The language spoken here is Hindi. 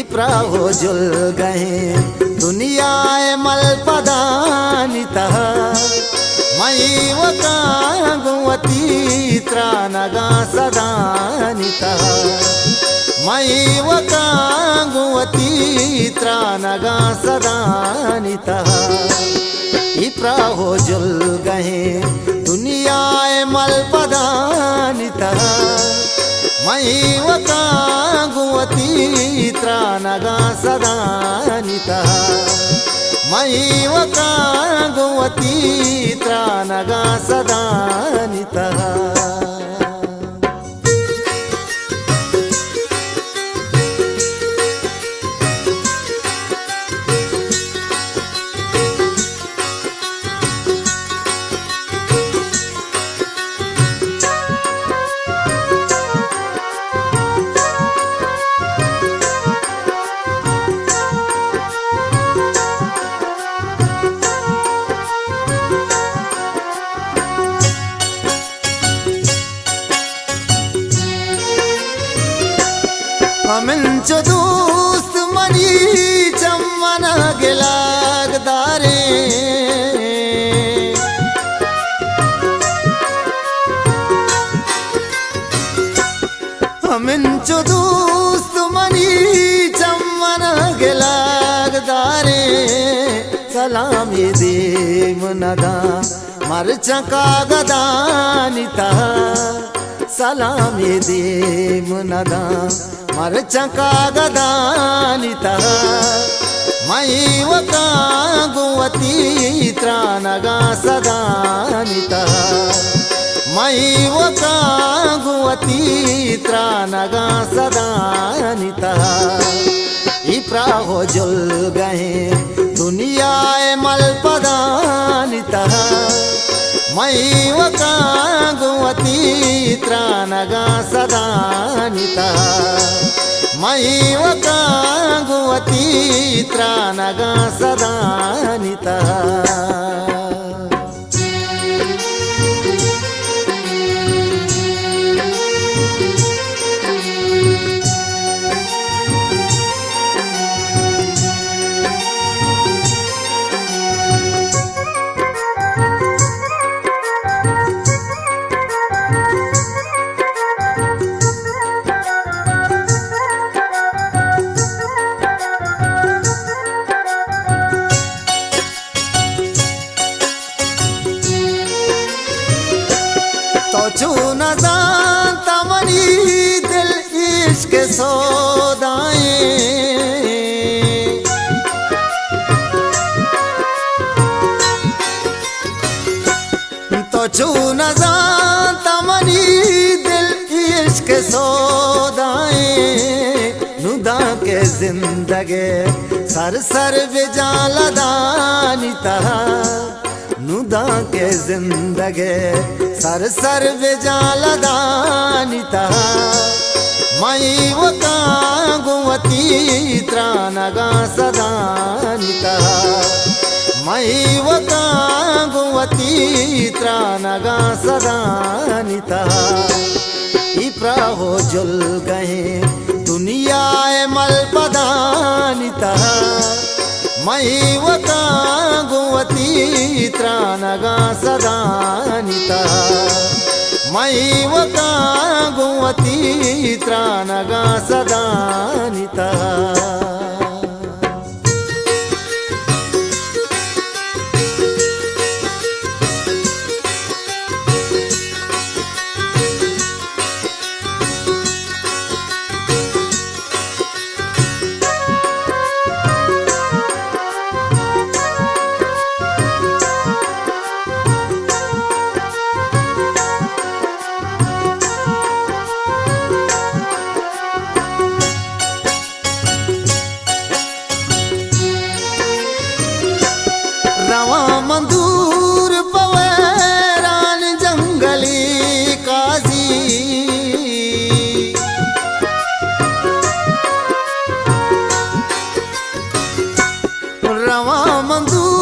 इप्रा हो जुल गए दुनिया मल पदानिता मई वकागुवती त्रानगा सदानिता मई वकागुवती त्रानगा सदानिता इप्रा हो जुल गए दुनिया मल पदानिता मई वकागुवती त्रानगा सदानिता मई वकागुवती त्रानगा सदानिता अमिंचो दोस्त मनी चम्मना गिलागदारे अमिंचो दोस्त मनी चम्मना गिलागदारे सलाम ये दे मुनदा मरचा का गदानिता सलाम ये दे मुनदा मरचका गदानिता मई वकागुवती त्रानगा सदानिता मई वकागुवती त्रानगा सदानिता इप्रा हो जुल गए दुनिया मल पदानिता मई वकागुवती त्रानगा सदानिता मई वकागुवती त्रानगा सदानिता तो चूना जानता मनी दिल इश्क सौदाए तो चूना जानता मनी दिल इश्क सौदाए नुदा के जिंदगे सर सर बेजाला दानिता नुदा के जिंदगे सर सर बेजाला दानिता मई वकागुवती त्रानगा सदानिता मई वकागुवती त्रानगा सदानिता इप्रा हो जुल गए दुनिया मल पदानिता मई वकागुवती त्रानगा सदानिता मई वकागुवती त्रानगा सदानिता रवा मंदूर पवैरान जंगली काजी रवा मंदूर